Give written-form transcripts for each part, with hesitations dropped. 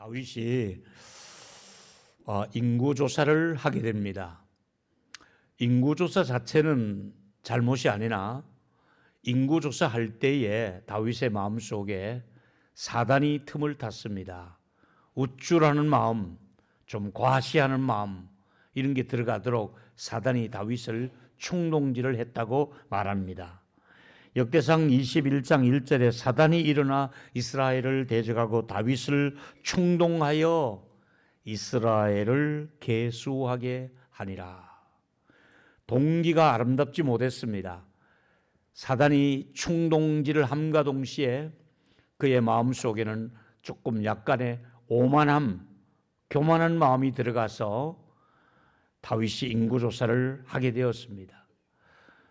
다윗이 인구조사를 하게 됩니다. 인구조사 자체는 잘못이 아니나 인구조사 할 때에 다윗의 마음속에 사단이 틈을 탔습니다. 우쭐하는 마음, 좀 과시하는 마음, 이런 게 들어가도록 사단이 다윗을 충동질을 했다고 말합니다. 역대상 21장 1절에 사단이 일어나 이스라엘을 대적하고 다윗을 충동하여 이스라엘을 계수하게 하니라. 동기가 아름답지 못했습니다. 사단이 충동질을 함과 동시에 그의 마음속에는 조금 약간의 오만함, 교만한 마음이 들어가서 다윗이 인구조사를 하게 되었습니다.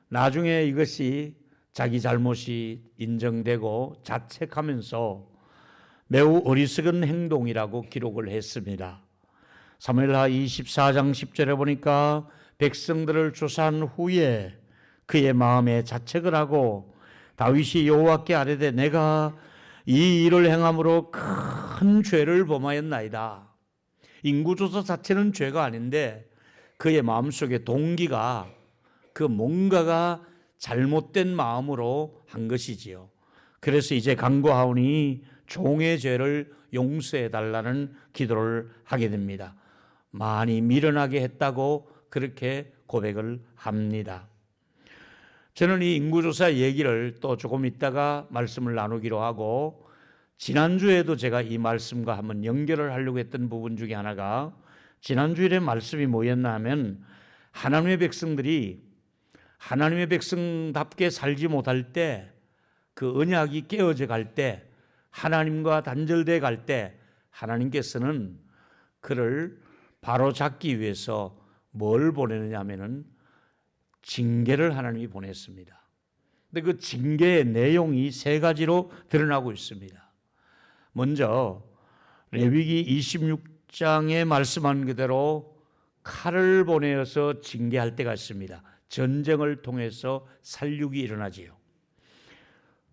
나중에 이것이 자기 잘못이 인정되고 자책하면서 매우 어리석은 행동이라고 기록을 했습니다. 사무엘하 24장 10절에 보니까 백성들을 조사한 후에 그의 마음에 자책을 하고 다윗이 여호와께 아뢰되 내가 이 일을 행함으로 큰 죄를 범하였나이다. 인구조사 자체는 죄가 아닌데 그의 마음속에 동기가 그 뭔가가 잘못된 마음으로 한 것이지요. 그래서 이제 간구하오니 종의 죄를 용서해 달라는 기도를 하게 됩니다. 많이 미련하게 했다고 그렇게 고백을 합니다. 저는 이 인구조사 얘기를 또 조금 있다가 말씀을 나누기로 하고, 지난주에도 제가 이 말씀과 한번 연결을 하려고 했던 부분 중에 하나가, 지난주일의 말씀이 뭐였나 하면 하나님의 백성들이 하나님의 백성답게 살지 못할 때, 그 언약이 깨어져 갈 때, 하나님과 단절돼 갈 때 하나님께서는 그를 바로잡기 위해서 뭘 보내느냐 하면은 징계를 하나님이 보냈습니다. 근데 그 징계의 내용이 세 가지로 드러나고 있습니다. 먼저 레위기 26장에 말씀한 그대로 칼을 보내어서 징계할 때가 있습니다. 전쟁을 통해서 살육이 일어나지요.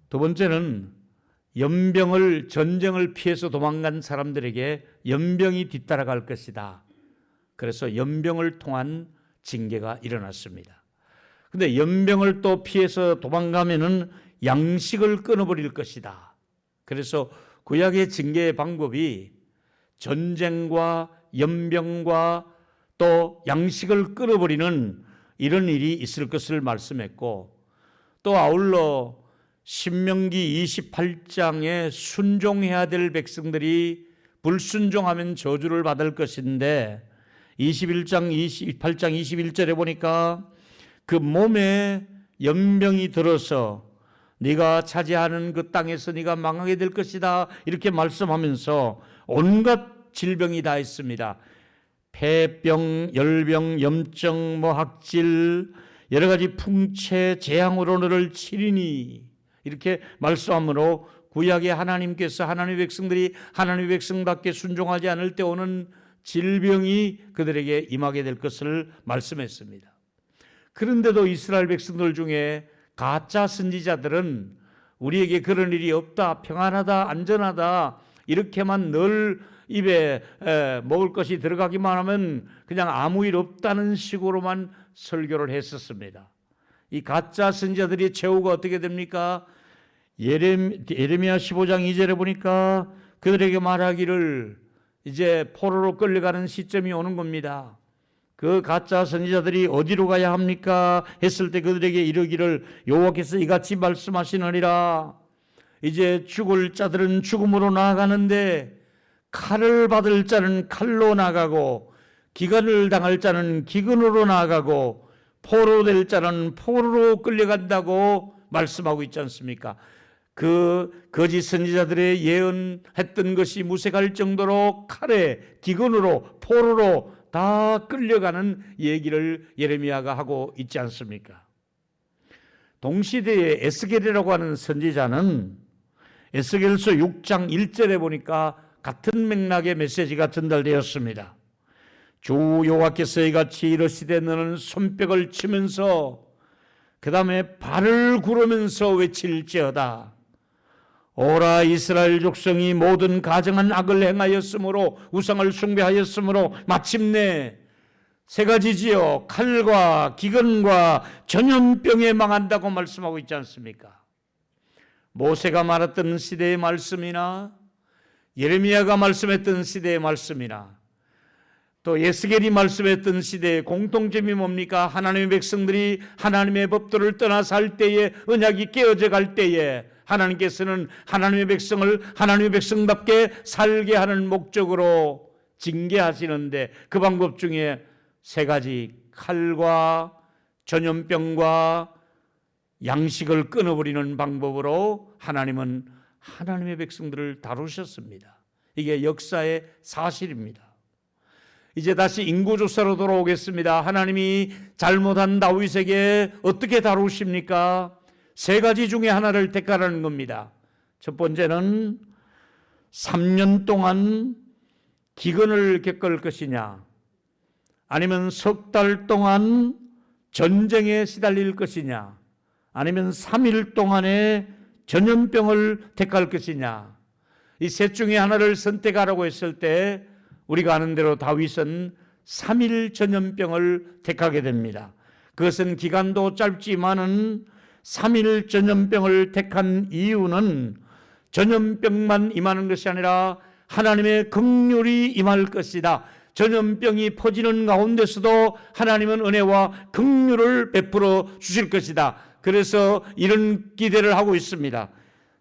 두 번째는 전쟁을 피해서 도망간 사람들에게 연병이 뒤따라갈 것이다. 그래서 연병을 통한 징계가 일어났습니다. 근데 연병을 또 피해서 도망가면은 양식을 끊어버릴 것이다. 그래서 구약의 징계의 방법이 전쟁과 연병과 또 양식을 끊어버리는 이런 일이 있을 것을 말씀했고, 또 아울러 신명기 28장에 순종해야 될 백성들이 불순종하면 저주를 받을 것인데 28장 21절에 보니까 그 몸에 연병이 들어서 네가 차지하는 그 땅에서 네가 망하게 될 것이다, 이렇게 말씀하면서 온갖 질병이 다 있습니다. 폐병, 열병, 염증, 학질, 여러 가지 풍채, 재앙으로 너를 치리니, 이렇게 말씀하므로 구약의 하나님께서 하나님의 백성들이 하나님의 백성답게 순종하지 않을 때 오는 질병이 그들에게 임하게 될 것을 말씀했습니다. 그런데도 이스라엘 백성들 중에 가짜 선지자들은 우리에게 그런 일이 없다, 평안하다, 안전하다, 이렇게만 늘 입에 먹을 것이 들어가기만 하면 그냥 아무 일 없다는 식으로만 설교를 했었습니다. 이 가짜 선지자들의 최후가 어떻게 됩니까? 예레미야 15장 2절에 보니까 그들에게 말하기를 이제 포로로 끌려가는 시점이 오는 겁니다. 그 가짜 선지자들이 어디로 가야 합니까? 했을 때 그들에게 이르기를 여호와께서 이같이 말씀하시느니라. 이제 죽을 자들은 죽음으로 나아가는데 칼을 받을 자는 칼로 나가고 기근을 당할 자는 기근으로 나가고 포로될 자는 포로로 끌려간다고 말씀하고 있지 않습니까? 그 거짓 선지자들의 예언했던 것이 무색할 정도로 칼에 기근으로 포로로 다 끌려가는 얘기를 예레미야가 하고 있지 않습니까? 동시대에 에스겔이라고 하는 선지자는 에스겔서 6장 1절에 보니까 같은 맥락의 메시지가 전달되었습니다. 주 여호와께서 이같이 이르시되 너는 손뼉을 치면서 그 다음에 발을 구르면서 외칠지어다. 오라 이스라엘 족성이 모든 가증한 악을 행하였으므로 우상을 숭배하였으므로 마침내 세 가지지요. 칼과 기근과 전염병에 망한다고 말씀하고 있지 않습니까? 모세가 말했던 시대의 말씀이나 예레미야가 말씀했던 시대의 말씀이나 또 에스겔이 말씀했던 시대의 공통점이 뭡니까? 하나님의 백성들이 하나님의 법도를 떠나 살 때에, 언약이 깨어져 갈 때에 하나님께서는 하나님의 백성을 하나님의 백성답게 살게 하는 목적으로 징계하시는데, 그 방법 중에 세 가지, 칼과 전염병과 양식을 끊어버리는 방법으로 하나님은 하나님의 백성들을 다루셨습니다. 이게 역사의 사실입니다. 이제 다시 인구조사로 돌아오겠습니다. 하나님이 잘못한 다윗에게 어떻게 다루십니까? 세 가지 중에 하나를 택하라는 겁니다. 첫 번째는 3년 동안 기근을 겪을 것이냐, 아니면 석 달 동안 전쟁에 시달릴 것이냐, 아니면 3일 동안의 전염병을 택할 것이냐, 이 셋 중에 하나를 선택하라고 했을 때 우리가 아는 대로 다윗은 3일 전염병을 택하게 됩니다. 그것은 기간도 짧지만은 3일 전염병을 택한 이유는 전염병만 임하는 것이 아니라 하나님의 긍휼이 임할 것이다. 전염병이 퍼지는 가운데서도 하나님은 은혜와 긍휼을 베풀어 주실 것이다. 그래서 이런 기대를 하고 있습니다.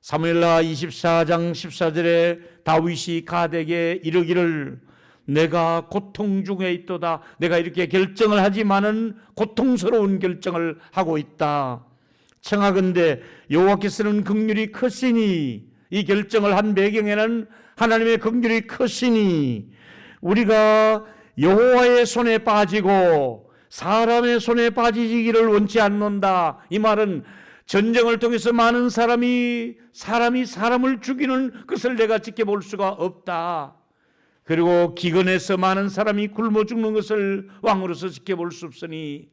사무엘하 24장 14절에 다윗이 가드에게 이르기를 내가 고통 중에 있도다. 내가 이렇게 결정을 하지만은 고통스러운 결정을 하고 있다. 청하건대 여호와께서는 긍휼이 크시니, 이 결정을 한 배경에는 하나님의 긍휼이 크시니 우리가 여호와의 손에 빠지고 사람의 손에 빠지기를 원치 않는다. 이 말은 전쟁을 통해서 많은 사람이 사람을 죽이는 것을 내가 지켜볼 수가 없다. 그리고 기근에서 많은 사람이 굶어 죽는 것을 왕으로서 지켜볼 수 없으니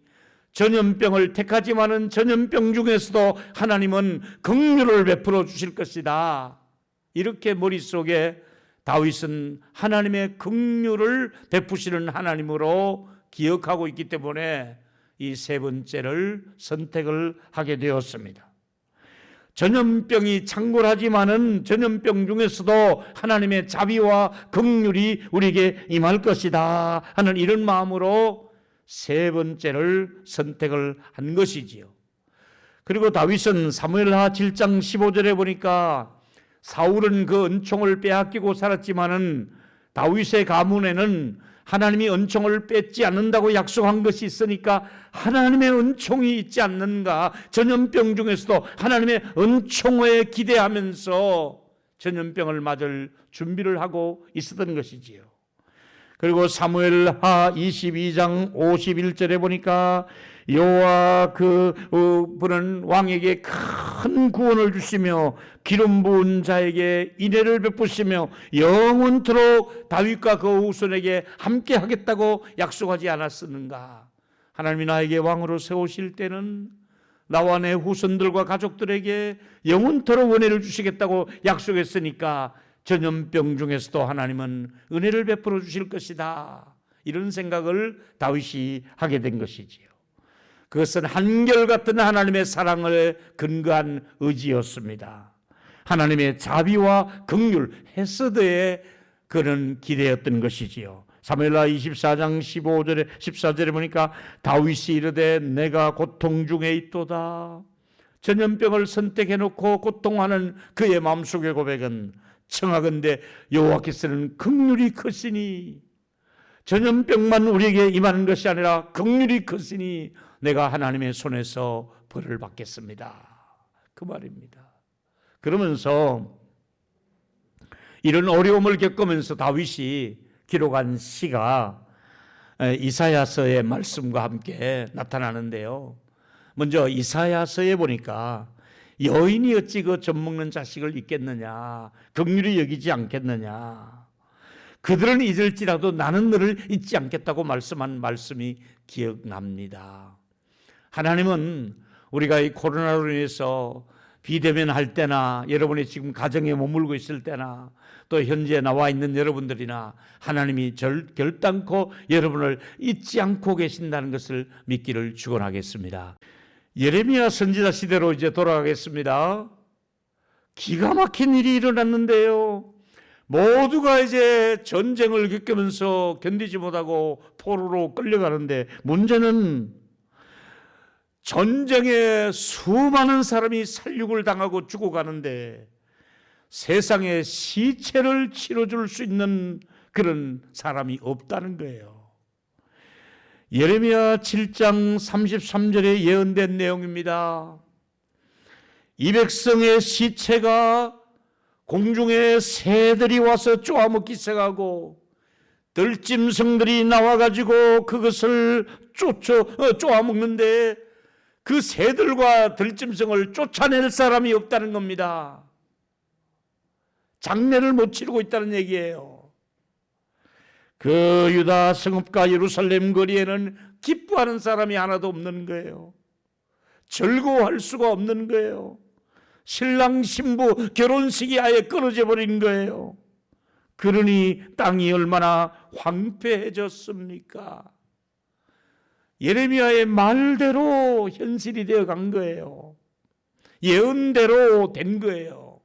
전염병을 택하지만은 전염병 중에서도 하나님은 긍휼을 베풀어 주실 것이다. 이렇게 머릿속에 다윗은 하나님의 긍휼을 베푸시는 하나님으로 기억하고 있기 때문에 이 세 번째를 선택을 하게 되었습니다. 전염병이 창궐하지만은 전염병 중에서도 하나님의 자비와 긍휼이 우리에게 임할 것이다 하는 이런 마음으로 세 번째를 선택을 한 것이지요. 그리고 다윗은 사무엘하 7장 15절에 보니까 사울은 그 은총을 빼앗기고 살았지만은 다윗의 가문에는 하나님이 은총을 뺏지 않는다고 약속한 것이 있으니까 하나님의 은총이 있지 않는가, 전염병 중에서도 하나님의 은총에 기대하면서 전염병을 맞을 준비를 하고 있었던 것이지요. 그리고 사무엘하 22장 51절에 보니까 여호와 그 분은 왕에게 큰 구원을 주시며 기름 부은 자에게 인애를 베푸시며 영원토록 다윗과 그 후손에게 함께 하겠다고 약속하지 않았었는가. 하나님이 나에게 왕으로 세우실 때는 나와 내 후손들과 가족들에게 영원토록 은혜를 주시겠다고 약속했으니까 전염병 중에서도 하나님은 은혜를 베풀어 주실 것이다. 이런 생각을 다윗이 하게 된 것이지요. 그것은 한결같은 하나님의 사랑을 근거한 의지였습니다. 하나님의 자비와 긍휼, 헤세드에 그는 기대였던 것이지요. 사무엘하 24장 15절에 14절에 보니까 다윗이 이르되 내가 고통 중에 있도다. 전염병을 선택해놓고 고통하는 그의 마음속의 고백은 청하건대 여호와께서는 긍휼이 크시니, 전염병만 우리에게 임하는 것이 아니라 긍휼이 크시니 내가 하나님의 손에서 벌을 받겠습니다. 그 말입니다. 그러면서 이런 어려움을 겪으면서 다윗이 기록한 시가 이사야서의 말씀과 함께 나타나는데요. 먼저 이사야서에 보니까 여인이 어찌 그 젖먹는 자식을 잊겠느냐, 긍휼히 여기지 않겠느냐, 그들은 잊을지라도 나는 너를 잊지 않겠다고 말씀한 말씀이 기억납니다. 하나님은 우리가 이 코로나로 인해서 비대면 할 때나 여러분이 지금 가정에 머물고 있을 때나 또 현재 나와 있는 여러분들이나 하나님이 결단코 여러분을 잊지 않고 계신다는 것을 믿기를 축원하겠습니다. 예레미야 선지자 시대로 이제 돌아가겠습니다. 기가 막힌 일이 일어났는데요. 모두가 이제 전쟁을 겪으면서 견디지 못하고 포로로 끌려가는데, 문제는 전쟁에 수많은 사람이 살육을 당하고 죽어가는데 세상에 시체를 치러줄 수 있는 그런 사람이 없다는 거예요. 예레미야 7장 33절에 예언된 내용입니다. 이 백성의 시체가 공중에 새들이 와서 쪼아먹기 시작하고 들짐승들이 나와가지고 그것을 쪼아먹는데 그 새들과 들짐승을 쫓아낼 사람이 없다는 겁니다. 장례를 못 치르고 있다는 얘기예요. 그 유다 성읍과 예루살렘 거리에는 기뻐하는 사람이 하나도 없는 거예요. 즐거워할 수가 없는 거예요. 신랑 신부 결혼식이 아예 끊어져 버린 거예요. 그러니 땅이 얼마나 황폐해졌습니까? 예레미야의 말대로 현실이 되어 간 거예요. 예언대로 된 거예요.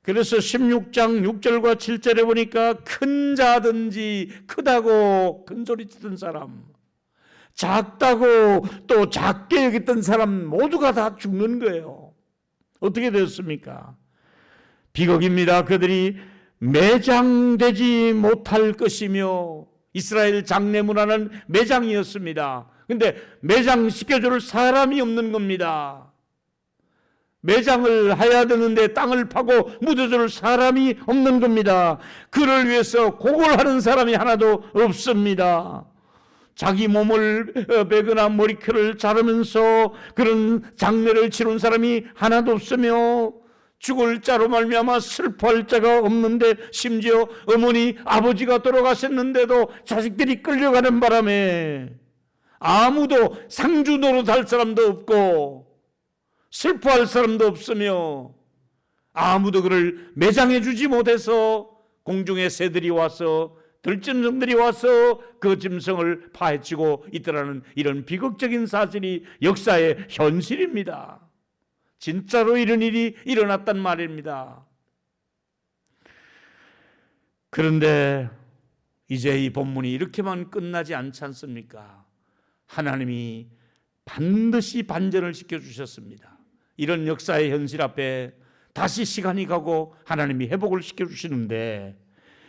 그래서 16장 6절과 7절에 보니까 큰 자든지 크다고 큰소리치던 사람, 작다고 또 작게 여겼던 사람 모두가 다 죽는 거예요. 어떻게 되었습니까? 비극입니다. 그들이 매장되지 못할 것이며, 이스라엘 장례 문화는 매장이었습니다. 그런데 매장시켜줄 사람이 없는 겁니다. 매장을 해야 되는데 땅을 파고 묻어줄 사람이 없는 겁니다. 그를 위해서 고골하는 사람이 하나도 없습니다. 자기 몸을 베거나 머리카락을 자르면서 그런 장례를 치른 사람이 하나도 없으며, 죽을 자로 말미암아 슬퍼할 자가 없는데, 심지어 어머니 아버지가 돌아가셨는데도 자식들이 끌려가는 바람에 아무도 상주 노릇할 사람도 없고 슬퍼할 사람도 없으며, 아무도 그를 매장해 주지 못해서 공중의 새들이 와서 들짐승들이 와서 그 짐승을 파헤치고 있더라는 이런 비극적인 사실이 역사의 현실입니다. 진짜로 이런 일이 일어났단 말입니다. 그런데 이제 이 본문이 이렇게만 끝나지 않지 않습니까? 하나님이 반드시 반전을 시켜주셨습니다. 이런 역사의 현실 앞에 다시 시간이 가고 하나님이 회복을 시켜주시는데,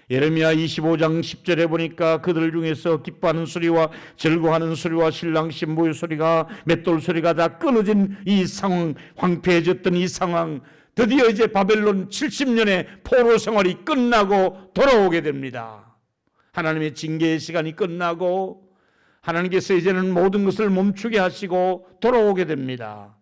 예레미야 25장 10절에 보니까 그들 중에서 기뻐하는 소리와 즐거워하는 소리와 신랑 신부의 소리가, 맷돌 소리가 다 끊어진 이 상황, 황폐해졌던 이 상황, 드디어 이제 바벨론 70년의 포로 생활이 끝나고 돌아오게 됩니다. 하나님의 징계의 시간이 끝나고 하나님께서 이제는 모든 것을 멈추게 하시고 돌아오게 됩니다.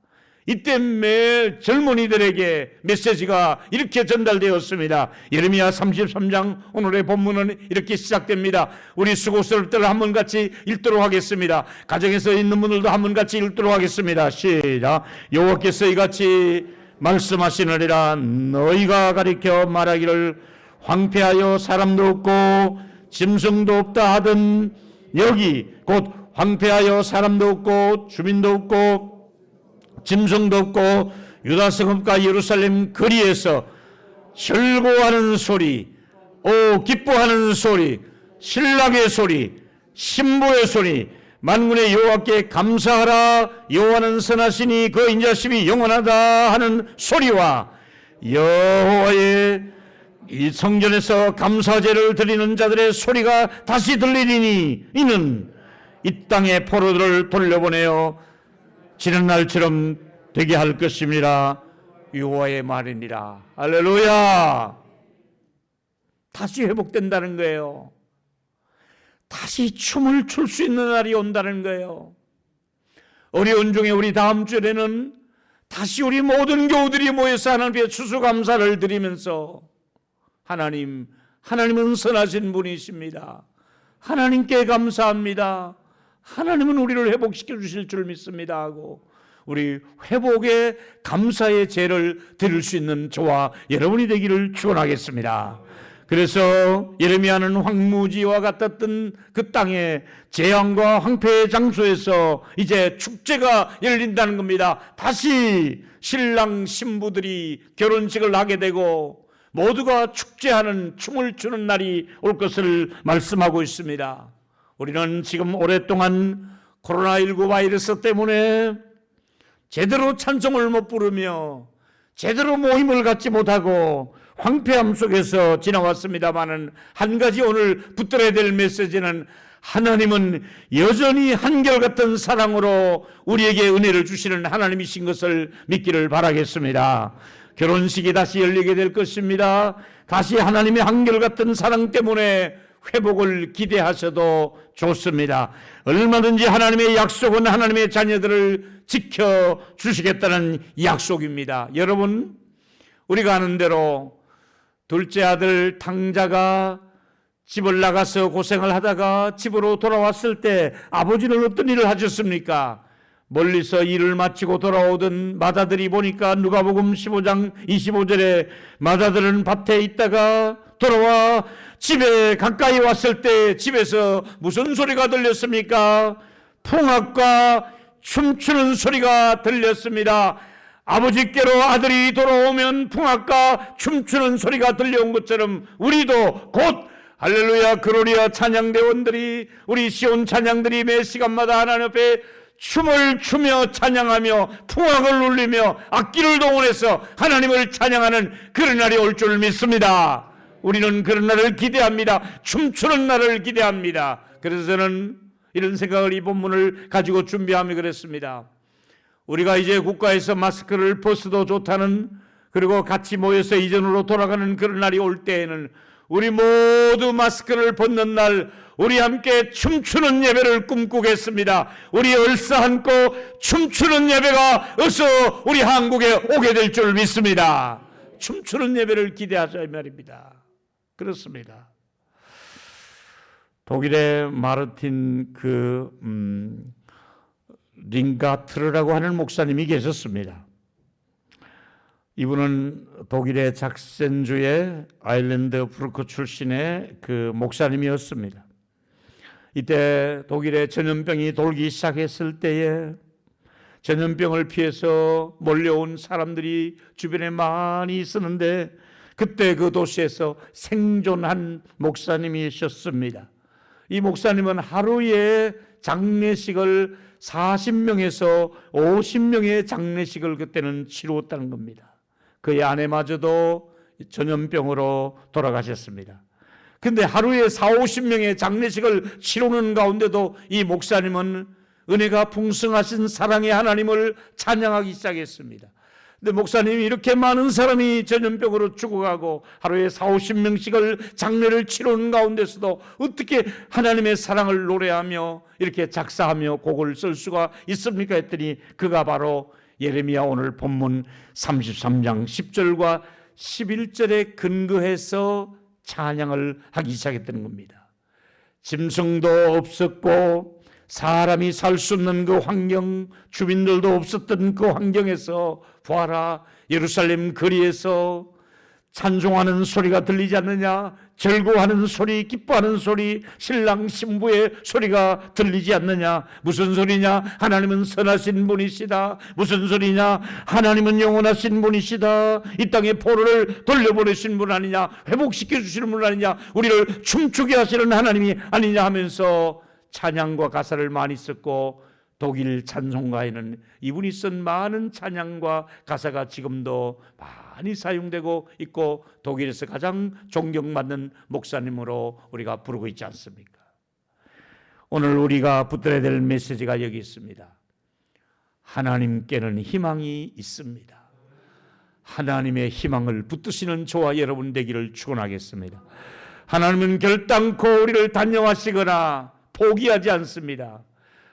이때 매일 젊은이들에게 메시지가 이렇게 전달되었습니다. 예레미야 33장 오늘의 본문은 이렇게 시작됩니다. 우리 수고스러울 때를 한번 같이 읽도록 하겠습니다. 가정에서 있는 분들도 한번 같이 읽도록 하겠습니다. 시작. 여호와께서 이같이 말씀하시느니라. 너희가 가리켜 말하기를 황폐하여 사람도 없고 짐승도 없다 하던 여기 곧 황폐하여 사람도 없고 주민도 없고 짐승도 없고 유다 성읍과 예루살렘 거리에서 즐거워하는 소리, 기뻐하는 소리, 신랑의 소리, 신부의 소리, 만군의 여호와께 감사하라, 여호와는 선하시니 그 인자심이 영원하다 하는 소리와 여호와의 이 성전에서 감사제를 드리는 자들의 소리가 다시 들리리니 이는 이 땅의 포로들을 돌려보내어 지는 날처럼 되게 할 것입니다. 여호와의 말이니라. 할렐루야. 다시 회복된다는 거예요. 다시 춤을 출 수 있는 날이 온다는 거예요. 어려운 중에 우리 다음 주에는 다시 우리 모든 교우들이 모여서 하나님께 추수감사를 드리면서 하나님은 선하신 분이십니다. 하나님께 감사합니다. 하나님은 우리를 회복시켜 주실 줄 믿습니다 하고, 우리 회복의 감사의 제를 드릴 수 있는 저와 여러분이 되기를 축원하겠습니다. 그래서 예레미야는 황무지와 같았던 그 땅에 재앙과 황폐의 장소에서 이제 축제가 열린다는 겁니다. 다시 신랑 신부들이 결혼식을 하게 되고 모두가 축제하는 춤을 추는 날이 올 것을 말씀하고 있습니다. 우리는 지금 오랫동안 코로나19 바이러스 때문에 제대로 찬송을 못 부르며 제대로 모임을 갖지 못하고 황폐함 속에서 지나왔습니다마는 한 가지 오늘 붙들어야 될 메시지는 하나님은 여전히 한결같은 사랑으로 우리에게 은혜를 주시는 하나님이신 것을 믿기를 바라겠습니다. 결혼식이 다시 열리게 될 것입니다. 다시 하나님의 한결같은 사랑 때문에 회복을 기대하셔도 좋습니다. 얼마든지 하나님의 약속은 하나님의 자녀들을 지켜주시겠다는 약속입니다. 여러분, 우리가 아는 대로 둘째 아들 탕자가 집을 나가서 고생을 하다가 집으로 돌아왔을 때 아버지는 어떤 일을 하셨습니까? 멀리서 일을 마치고 돌아오던 맏아들이 보니까 누가복음 15장 25절에 맏아들은 밭에 있다가 돌아와 집에 가까이 왔을 때 집에서 무슨 소리가 들렸습니까? 풍악과 춤추는 소리가 들렸습니다. 아버지께로 아들이 돌아오면 풍악과 춤추는 소리가 들려온 것처럼 우리도 곧 할렐루야 그로리아 찬양대원들이 우리 시온 찬양들이 매 시간마다 하나님 앞에 춤을 추며 찬양하며 풍악을 울리며 악기를 동원해서 하나님을 찬양하는 그런 날이 올 줄 믿습니다. 우리는 그런 날을 기대합니다. 춤추는 날을 기대합니다. 그래서 저는 이런 생각을 이 본문을 가지고 준비하며 그랬습니다. 우리가 이제 국가에서 마스크를 벗어도 좋다는, 그리고 같이 모여서 이전으로 돌아가는 그런 날이 올 때에는 우리 모두 마스크를 벗는 날 우리 함께 춤추는 예배를 꿈꾸겠습니다. 우리 얼싸안고 춤추는 예배가 어서 우리 한국에 오게 될 줄 믿습니다. 춤추는 예배를 기대하자 이 말입니다. 그렇습니다. 독일의 마르틴 링가트르라고 하는 목사님이 계셨습니다. 이분은 독일의 작센주의 아일랜드 브루크 출신의 그 목사님이었습니다. 이때 독일에 전염병이 돌기 시작했을 때에 전염병을 피해서 몰려온 사람들이 주변에 많이 있었는데 그때 그 도시에서 생존한 목사님이셨습니다. 이 목사님은 하루에 장례식을 40명에서 50명의 장례식을 그때는 치루었다는 겁니다. 그의 아내마저도 전염병으로 돌아가셨습니다. 근데 하루에 40, 50명의 장례식을 치르는 가운데도 이 목사님은 은혜가 풍성하신 사랑의 하나님을 찬양하기 시작했습니다. 근데 목사님이 이렇게 많은 사람이 전염병으로 죽어가고 하루에 40, 50명씩을 장례를 치르는 가운데서도 어떻게 하나님의 사랑을 노래하며 이렇게 작사하며 곡을 쓸 수가 있습니까? 했더니 그가 바로 예레미야 오늘 본문 33장 10절과 11절에 근거해서 찬양을 하기 시작했다는 겁니다. 짐승도 없었고 사람이 살 수 없는 그 환경, 주민들도 없었던 그 환경에서 보아라, 예루살렘 거리에서 찬송하는 소리가 들리지 않느냐? 즐거워하는 소리, 기뻐하는 소리, 신랑 신부의 소리가 들리지 않느냐? 무슨 소리냐? 하나님은 선하신 분이시다. 무슨 소리냐? 하나님은 영원하신 분이시다. 이 땅에 포로를 돌려보내신 분 아니냐? 회복시켜 주시는 분 아니냐? 우리를 춤추게 하시는 하나님이 아니냐 하면서 찬양과 가사를 많이 썼고, 독일 찬송가에는 이분이 쓴 많은 찬양과 가사가 지금도 많이 사용되고 있고 독일에서 가장 존경받는 목사님으로 우리가 부르고 있지 않습니까? 오늘 우리가 붙들어야 될 메시지가 여기 있습니다. 하나님께는 희망이 있습니다. 하나님의 희망을 붙드시는 저와 여러분 되기를 축원하겠습니다. 하나님은 결단코 우리를 단정하시거나 포기하지 않습니다.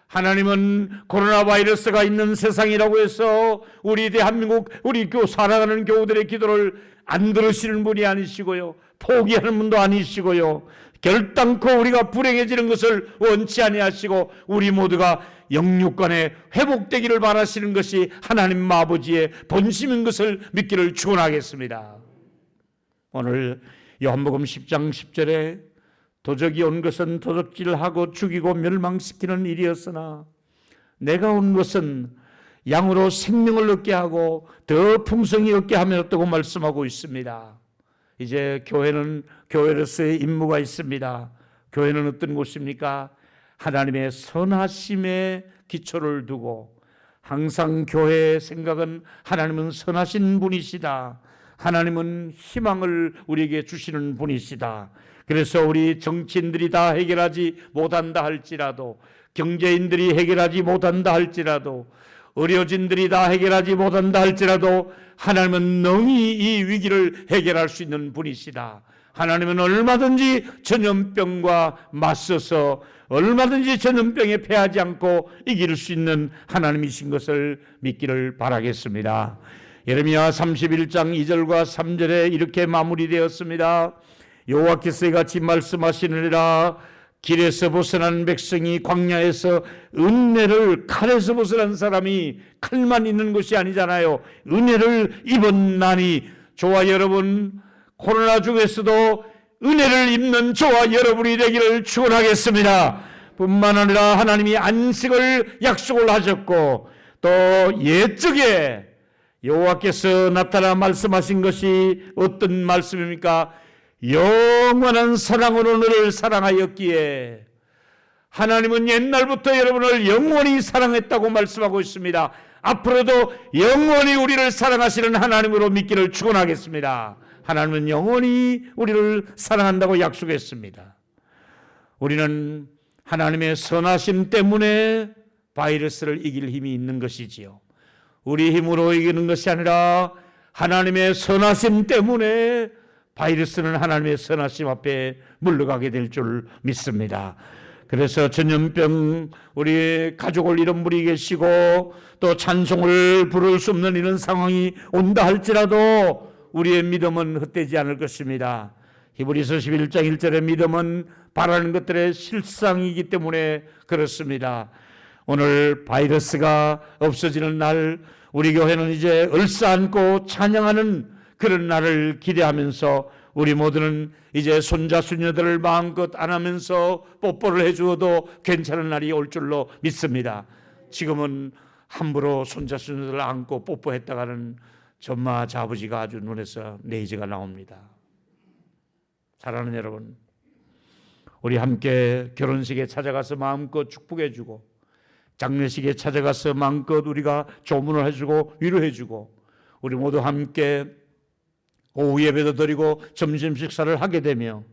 하나님은 코로나 바이러스가 있는 세상이라고 해서 우리 대한민국 우리 살아가는 교우들의 기도를 안 들으시는 분이 아니시고요, 포기하는 분도 아니시고요, 결단코 우리가 불행해지는 것을 원치 아니하시고 우리 모두가 영육간에 회복되기를 바라시는 것이 하나님 아버지의 본심인 것을 믿기를 축원하겠습니다. 오늘 요한복음 10장 10절에 도적이 온 것은 도적질하고 죽이고 멸망시키는 일이었으나 내가 온 것은 양으로 생명을 얻게 하고 더 풍성히 얻게 하였다고 말씀하고 있습니다. 이제 교회로서의 임무가 있습니다. 교회는 어떤 곳입니까? 하나님의 선하심에 기초를 두고 항상 교회의 생각은 하나님은 선하신 분이시다. 하나님은 희망을 우리에게 주시는 분이시다. 그래서 우리 정치인들이 다 해결하지 못한다 할지라도, 경제인들이 해결하지 못한다 할지라도, 의료진들이 다 해결하지 못한다 할지라도 하나님은 능히 이 위기를 해결할 수 있는 분이시다. 하나님은 얼마든지 전염병과 맞서서 얼마든지 전염병에 패하지 않고 이길 수 있는 하나님이신 것을 믿기를 바라겠습니다. 예레미야 31장 2절과 3절에 이렇게 마무리되었습니다. 여호와께서 이같이 말씀하시느니라. 길에서 벗어난 백성이 광야에서 은혜를, 칼에서 벗어난 사람이 칼만 있는 것이 아니잖아요. 은혜를 입었나니. 저와 여러분, 코로나 중에서도 은혜를 입는 저와 여러분이 되기를 축원하겠습니다. 뿐만 아니라 하나님이 안식을 약속을 하셨고 또 옛적에 여호와께서 나타나 말씀하신 것이 어떤 말씀입니까? 영원한 사랑으로 너를 사랑하였기에. 하나님은 옛날부터 여러분을 영원히 사랑했다고 말씀하고 있습니다. 앞으로도 영원히 우리를 사랑하시는 하나님으로 믿기를 축원하겠습니다. 하나님은 영원히 우리를 사랑한다고 약속했습니다. 우리는 하나님의 선하심 때문에 바이러스를 이길 힘이 있는 것이지요. 우리 힘으로 이기는 것이 아니라 하나님의 선하심 때문에 바이러스는 하나님의 선하심 앞에 물러가게 될 줄 믿습니다. 그래서 전염병, 우리 가족을 잃은 분이 계시고 또 찬송을 부를 수 없는 이런 상황이 온다 할지라도 우리의 믿음은 헛되지 않을 것입니다. 히브리서 11장 1절의 믿음은 바라는 것들의 실상이기 때문에 그렇습니다. 오늘 바이러스가 없어지는 날, 우리 교회는 이제 얼싸안고 찬양하는 그런 날을 기대하면서 우리 모두는 이제 손자 손녀들을 마음껏 안으면서 뽀뽀를 해주어도 괜찮은 날이 올 줄로 믿습니다. 지금은 함부로 손자 손녀들을 안고 뽀뽀했다가는 전마 아버지가 아주 눈에서 내이지가 나옵니다. 사랑하는 여러분, 우리 함께 결혼식에 찾아가서 마음껏 축복해주고 장례식에 찾아가서 마음껏 우리가 조문을 해주고 위로해주고 우리 모두 함께 오후 예배도 드리고 점심 식사를 하게 되며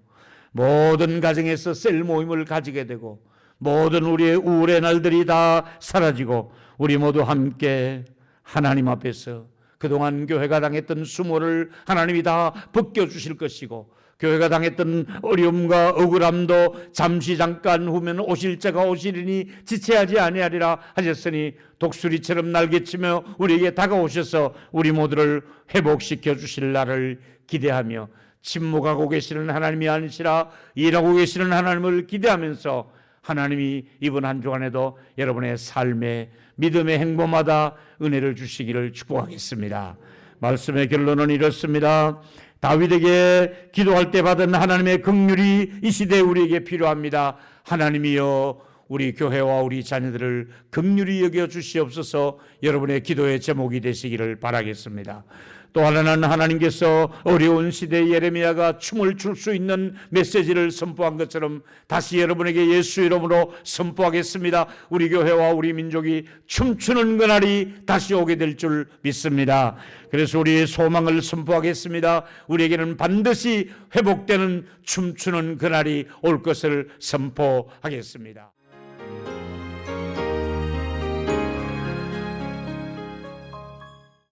모든 가정에서 셀 모임을 가지게 되고 모든 우리의 우울의 날들이 다 사라지고 우리 모두 함께 하나님 앞에서 그동안 교회가 당했던 수모를 하나님이 다 벗겨주실 것이고 교회가 당했던 어려움과 억울함도 잠시 잠깐 후면 오실 자가 오시리니 지체하지 아니하리라 하셨으니 독수리처럼 날개치며 우리에게 다가오셔서 우리 모두를 회복시켜 주실 날을 기대하며 침묵하고 계시는 하나님이 아니시라 일하고 계시는 하나님을 기대하면서 하나님이 이번 한 주간에도 여러분의 삶에 믿음의 행보마다 은혜를 주시기를 축복하겠습니다. 말씀의 결론은 이렇습니다. 다윗에게 기도할 때 받은 하나님의 긍휼이 이 시대에 우리에게 필요합니다. 하나님이여 우리 교회와 우리 자녀들을 긍휼히 여겨 주시옵소서. 여러분의 기도의 제목이 되시기를 바라겠습니다. 또 하나는 하나님께서 어려운 시대에 예레미야가 춤을 출 수 있는 메시지를 선포한 것처럼 다시 여러분에게 예수 이름으로 선포하겠습니다. 우리 교회와 우리 민족이 춤추는 그날이 다시 오게 될 줄 믿습니다. 그래서 우리의 소망을 선포하겠습니다. 우리에게는 반드시 회복되는 춤추는 그날이 올 것을 선포하겠습니다.